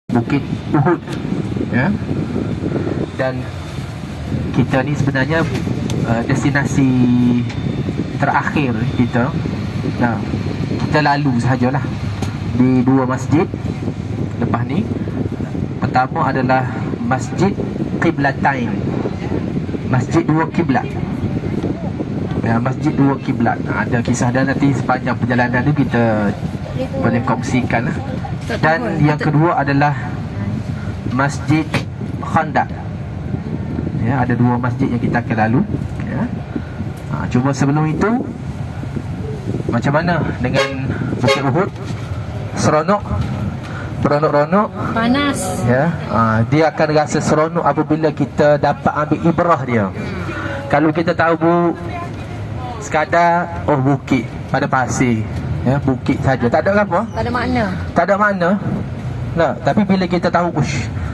Bukit Uhud, ya. Dan kita ni sebenarnya destinasi terakhir kita. Nah, kita lalu sahajalah di dua masjid lepas ni. Pertama adalah Masjid Qiblatain, masjid dua kiblat, ya, masjid dua kiblat. Ada kisah dia nanti sepanjang perjalanan ni kita boleh kongsikan. Dan yang kedua adalah Masjid Khandaq, ya, ada dua masjid yang kita akan lalu, ya. Cuma sebelum itu, macam mana dengan Bukit Uhud? Seronok, beronok-ronok, panas, ya. Dia akan rasa seronok apabila kita dapat ambil ibrah dia. Kalau kita tahu sekadar bukit pada pasir, ya, bukit saja, tak ada apa, tak ada makna. tak ada makna. Nah, tapi bila kita tahu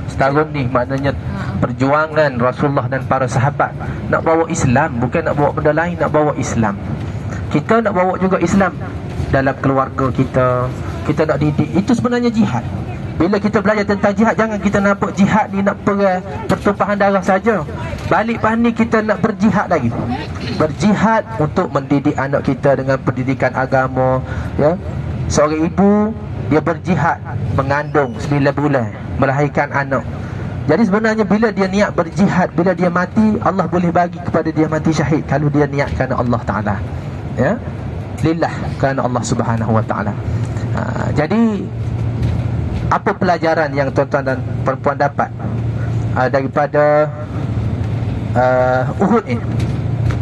setahun ni maknanya perjuangan Rasulullah dan para sahabat nak bawa Islam, bukan nak bawa benda lain, nak bawa Islam. Kita nak bawa juga Islam dalam keluarga kita. Kita nak didik, itu sebenarnya jihad. Bila kita belajar tentang jihad, jangan kita nampak jihad ni nak pertumpahan darah saja. Balik ni kita nak berjihad lagi. Berjihad untuk mendidik anak kita dengan pendidikan agama, ya. Seorang ibu, dia berjihad mengandung 9 bulan, melahirkan anak. Jadi sebenarnya bila dia niat berjihad, bila dia mati, Allah boleh bagi kepada dia mati syahid kalau dia niat kerana Allah Ta'ala, ya, lillah, kerana Allah Subhanahu Wa Ta'ala. Jadi apa pelajaran yang tuan-tuan dan perempuan dapat daripada Uhud ni?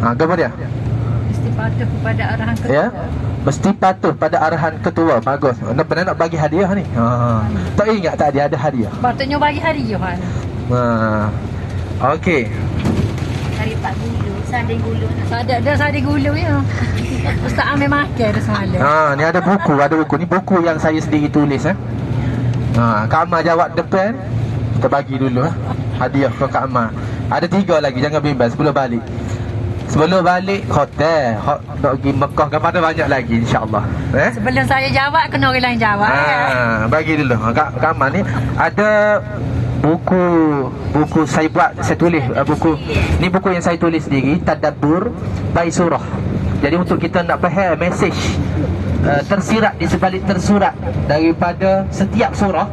Gambar dia, Mesti patuh kepada arahan ketua, ya, mesti patuh pada arahan ketua. Bagus. Nak bagi hadiah ni. Tak ingat tadi ada hadiah. patutnya bagi hari Johan. Okey. Hari 4 gulu, sanding gulu. Ada sanding gulu ya. Ustaz ambil makan dah semalam. Ni ada buku. Ni buku yang saya sendiri tulis, Kak Amar jawab depan. Kita bagi dulu, hadiah ke Kak Amar. Ada 3 lagi, jangan bimbang sebelum balik hotel. Nak pergi Mekah kan, ada banyak lagi insya-Allah. Sebelum saya jawab, kena orang lain jawab. Bagi dulu. Kak Amar ni ada buku saya tulis buku ni, buku yang saya tulis sendiri, Tadabbur by Surah. Jadi untuk kita nak faham mesej tersirat di sebalik tersurat daripada setiap surah,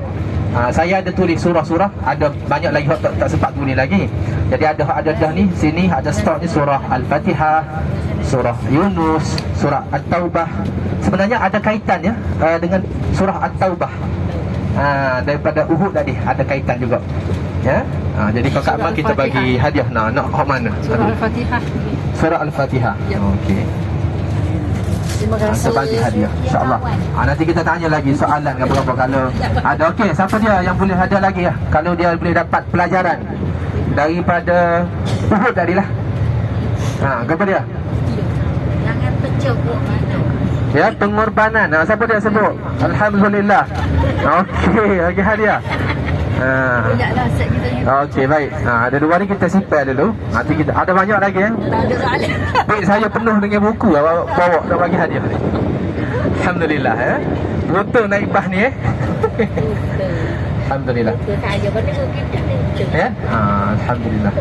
saya ada tulis surah-surah. Ada banyak lagi tak sempat tulis lagi. Jadi ada dah ni, sini ada start ni surah Al-Fatihah, surah Yunus, surah At-Taubah. Sebenarnya ada kaitan, ya, dengan surah At-Taubah. Daripada Uhud tadi ada kaitan juga, ya. Jadi Kak Amar kita bagi hadiah. Nak hok mana? Surah Al-Fatihah. Surah Al-Fatihah. Ya. Okey. Terima kasih. Kita bagi hadiah insya-Allah. Nanti kita tanya lagi soalan ke berapa kalau ada. Okey, siapa dia yang boleh hadiah lagi, ya? Kalau dia boleh dapat pelajaran daripada Uhud tadilah. Apa dia? Jangan tercebok mana. Ya, pengorbanan. Siapa dia sebut? Alhamdulillah. Okey, bagi hadiah. Taklah set kita ni. Okey, baik. Ada 2 ni kita simpan dulu. Nanti kita ada banyak lagi, ya. Tak ada soalan. Baik, saya penuh dengan buku bawa nak bagi hadiah ni. Alhamdulillah, ya. Betul naik bas ni, Alhamdulillah. Saya pada kita ni. Ya. Alhamdulillah.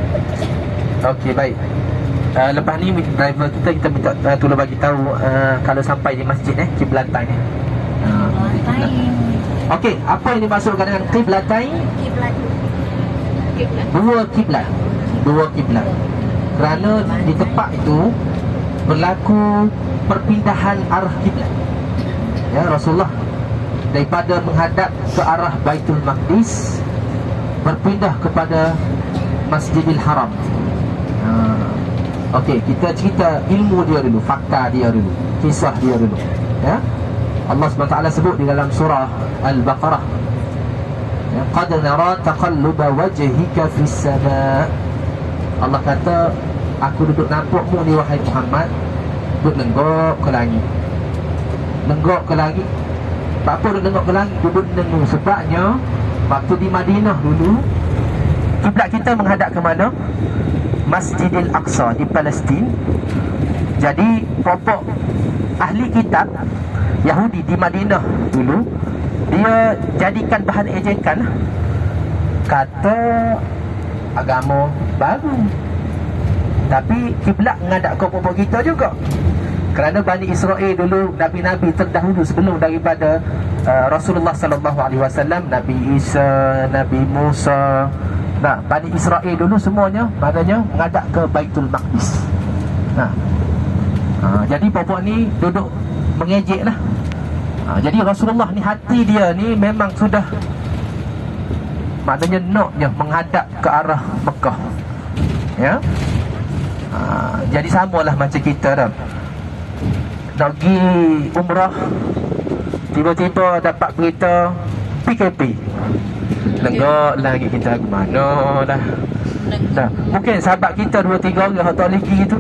Okey, baik. Lepas ni driver kita minta tolong bagi tahu kalau sampai di masjid Qiblatain ni. Okey, apa yang dimaksudkan dengan Qiblatain? Dua kiblat. Kerana di tempat itu berlaku perpindahan arah kiblat. Ya, Rasulullah daripada menghadap ke arah Baitul Maqdis berpindah kepada Masjidil Haram. Okey, kita cerita ilmu dia dulu, fakta dia dulu, kisah dia dulu, ya. Allah SWT sebut di dalam surah Al-Baqarah, ya, qad nara taqalluba wajhika fis sama'. Allah kata, aku duduk nampakmu ni wahai Muhammad, duduk lenggok ke langit. Lenggok ke langit. Apa duduk lenggok ke langit? Duduk lenggok. Sebabnya waktu di Madinah dulu, kiblat kita menghadap ke mana? Masjidil Aqsa di Palestin. Jadi kelompok ahli kitab Yahudi di Madinah dulu dia jadikan bahan ejekan lah. Kata agama baru, tapi kiblat menghadap ke puak kita juga. Kerana Bani Israel dulu, Nabi-Nabi terdahulu sebelum daripada Rasulullah sallallahu alaihi wasallam, Nabi Isa, Nabi Musa, Bani Israel dulu semuanya maknanya menghadap ke Baitul Maqdis. Jadi puak ni duduk mengejek lah. Jadi Rasulullah ni, hati dia ni memang sudah maknanya naknya menghadap ke arah Mekah. Ya. Jadi samalah macam kita dah nak pergi umrah, tiba-tiba dapat berita PKP. Lenggak lagi kita ke mana dah. Mungkin sahabat kita 2-3 orang tak boleh pergi tu.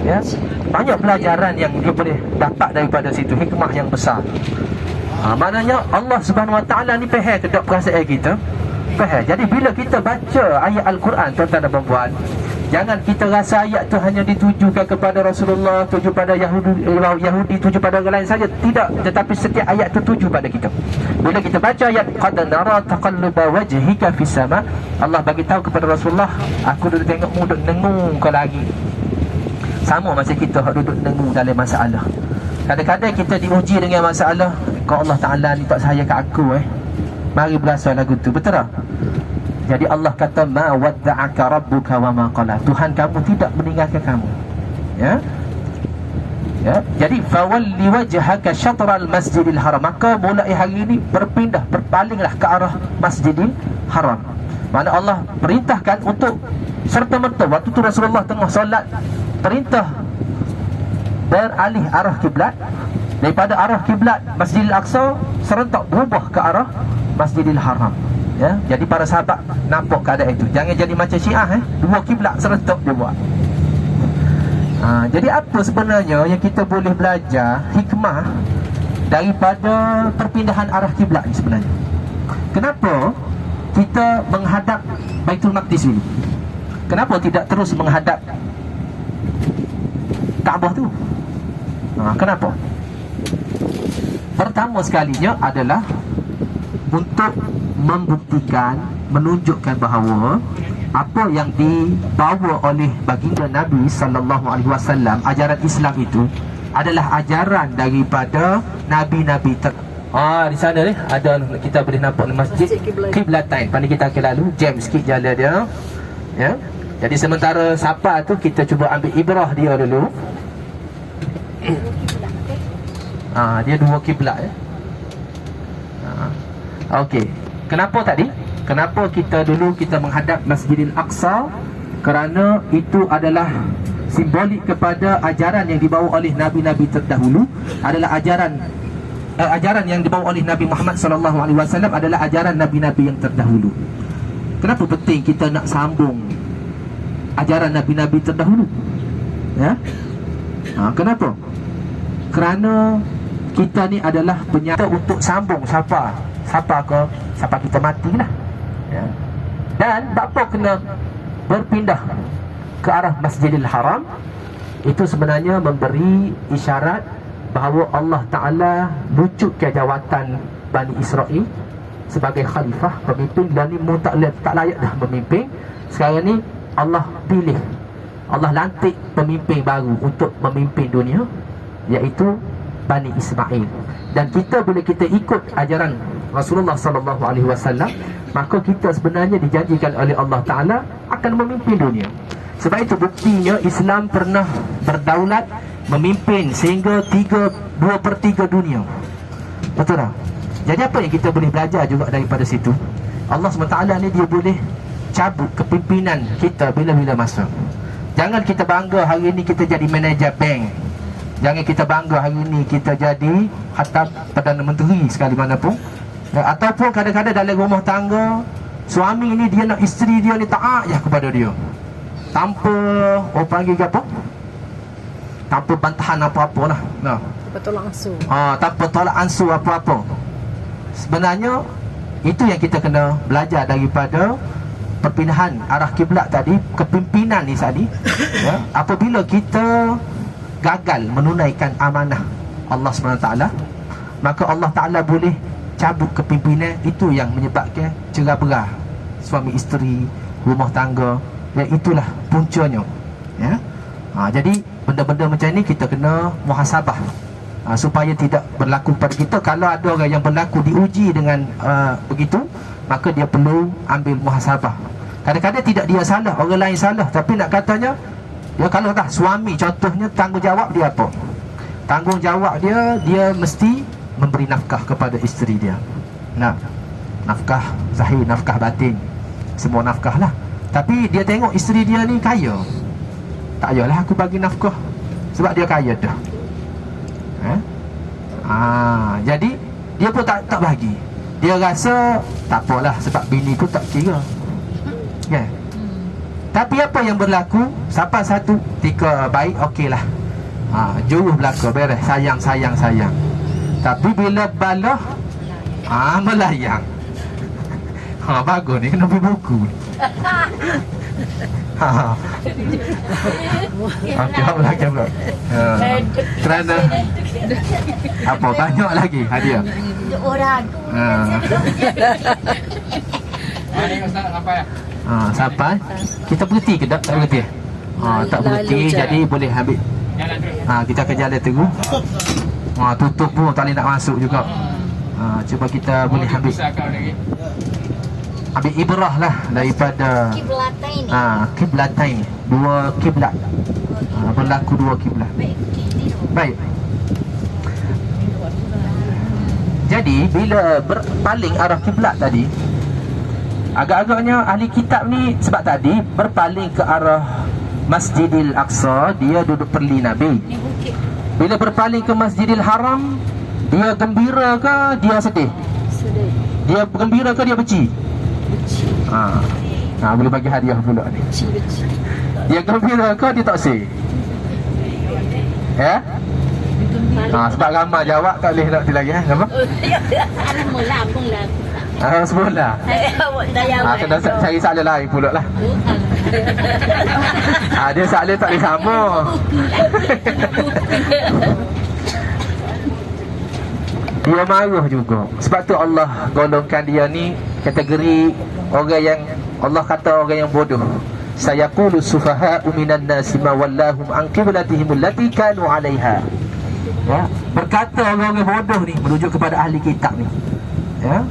Ya. Banyak pelajaran yang dia boleh dapat daripada situ, hikmah yang besar. Maknanya Allah Subhanahu Wa Taala ni faham kedok perasaan kita. Faham. Jadi bila kita baca ayat Al-Quran, tuan-tuan dan puan-puan, jangan kita rasa ayat tu hanya ditujukan kepada Rasulullah, tuju pada Yahudi, tuju pada orang lain saja. Tidak, tetapi setiap ayat tu tuju pada kita. Bila kita baca ayat qad nara taqalluba wajhika fis sama, Allah bagi tahu kepada Rasulullah, aku duduk tengokmu duduk nengung kau lagi. Sama macam kita duduk nengung dalam masalah. Kadang-kadang kita diuji dengan masalah, kau Allah Ta'ala ni tak sayang kat aku Mari berasa lagu tu, betul tak? Jadi Allah kata ma wadda'aka rabbuka wa ma qala. Tuhan kamu tidak meninggalkan kamu. Ya. Ya. Jadi fawalli wajhaka syatral masjidil haram. Maka mulai hari ini berpalinglah ke arah Masjidil Haram. Mana Allah perintahkan untuk serta-merta waktu tu Rasulullah tengah solat, perintah beralih arah kiblat daripada arah kiblat Masjidil Aqsa serentak berubah ke arah Masjidil Haram. Ya, jadi para sahabat nampak keadaan itu. Jangan jadi macam Syiah dua kiblat serentak dia buat. Jadi apa sebenarnya yang kita boleh belajar hikmah daripada perpindahan arah kiblat ni sebenarnya? Kenapa kita menghadap Baitul Maqdis dulu? Kenapa tidak terus menghadap Kaabah tu? Kenapa? Pertama sekalinya adalah untuk membuktikan, menunjukkan bahawa apa yang dibawa oleh baginda Nabi sallallahu alaihi wasallam, ajaran Islam itu adalah ajaran daripada nabi-nabi di sana ni ada, kita boleh nampak masjid Qiblatain. Pada kita akan lalu jam sikit jalan dia. Ya. Jadi sementara sapa tu kita cuba ambil ibrah dia dulu. Dia dua kiblat Okey. Kenapa tadi? Kenapa kita menghadap Masjidil Aqsa? Kerana itu adalah simbolik kepada ajaran yang dibawa oleh nabi-nabi terdahulu. Adalah ajaran yang dibawa oleh Nabi Muhammad sallallahu alaihi wasallam adalah ajaran nabi-nabi yang terdahulu. Kenapa penting kita nak sambung ajaran nabi-nabi terdahulu? Ya. Kenapa? Kerana kita ni adalah penyata untuk sambung siapa kita matilah. Ya. Dan bapa kena berpindah ke arah Masjidil Haram, itu sebenarnya memberi isyarat bahawa Allah Ta'ala lucutkan jawatan Bani Israel sebagai khalifah, pemimpin. Dan ni tak layak dah memimpin. Sekarang ni Allah pilih, Allah lantik pemimpin baru untuk memimpin dunia, iaitu Bani Ismail. Dan kita bila kita ikut ajaran Rasulullah sallallahu alaihi wasallam, maka kita sebenarnya dijanjikan oleh Allah Ta'ala akan memimpin dunia. Sebab itu buktinya Islam pernah berdaulat, memimpin sehingga 2/3 dunia. Betul tak? Jadi apa yang kita boleh belajar juga daripada situ? Allah SWT ni dia boleh cabut kepimpinan kita bila-bila masa. Jangan kita bangga hari ni kita jadi manager bank. Jangan kita bangga hari ni kita jadi khatib Perdana Menteri sekali mana pun. Ataupun kadang-kadang dalam rumah tangga, suami ni dia nak isteri dia ni taat je kepada dia, tanpa panggil apa? Tanpa bantahan apa-apa lah. Tanpa tolak ansur. Tanpa tolak ansur apa-apa. Sebenarnya itu yang kita kena belajar daripada perpindahan arah kiblat tadi, kepimpinan ni tadi. Ya, apabila kita gagal menunaikan amanah Allah SWT, maka Allah Ta'ala boleh cabut kepimpinan, itu yang menyebabkan cerai-berai suami isteri, rumah tangga. Ya, itulah puncanya. Ya. Jadi benda-benda macam ni kita kena muhasabah, supaya tidak berlaku pada kita. Kalau ada orang yang berlaku diuji dengan begitu, maka dia perlu ambil muhasabah. Kadang-kadang tidak dia salah, orang lain salah, tapi nak katanya, ya kalau dah suami contohnya, tanggungjawab dia apa? Tanggungjawab dia mesti memberi nafkah kepada isteri dia. Nah, nafkah zahir, nafkah batin, semua nafkah lah. Tapi dia tengok isteri dia ni kaya, tak payahlah aku bagi nafkah sebab dia kaya dah. Jadi dia pun tak bagi. Dia rasa tak apalah sebab bini pun tak kira. Ya. Tapi apa yang berlaku? Sampai satu ketika baik, okeylah. Juruh belaka, beres, sayang. Tapi bila balah, melayang. Bagus ni, kena pergi buku ni. Okey, apa lagi pula? Kerana apa, banyak lagi hadiah. Orang. Sampai kita berhenti ke tak berhenti? Tak berhenti, jadi boleh ambil. Kita akan jalan terus. Tutup pun tak boleh nak masuk juga. Cuba kita boleh ambil ibrah lah daripada Qiblatain, dua kiblat. Berlaku dua kiblat. Baik. Jadi bila berpaling arah kiblat tadi, agak-agaknya ahli kitab ni sebab tadi berpaling ke arah Masjidil Aqsa, dia duduk perli Nabi. Bila berpaling ke Masjidil Haram, dia gembira ke dia sedih? Dia gembira ke dia benci? Boleh bagi hadiah pula ni. Dia gembira ke dia tak say? Ya? Sebab ramai jawab tak boleh nak lagi. Apa? Semula. Kena cari soalan lain pula lah. Dia soalan tak boleh sama. Dia marah juga. Sebab tu Allah golongkan dia ni kategori orang yang Allah kata orang yang bodoh. Sayaqulu sufaha'u minan nasi ma wallahum an qiblatihim allati kanu 'alaiha. Ya, berkata orang-orang bodoh ni merujuk kepada ahli kitab ni. Ya,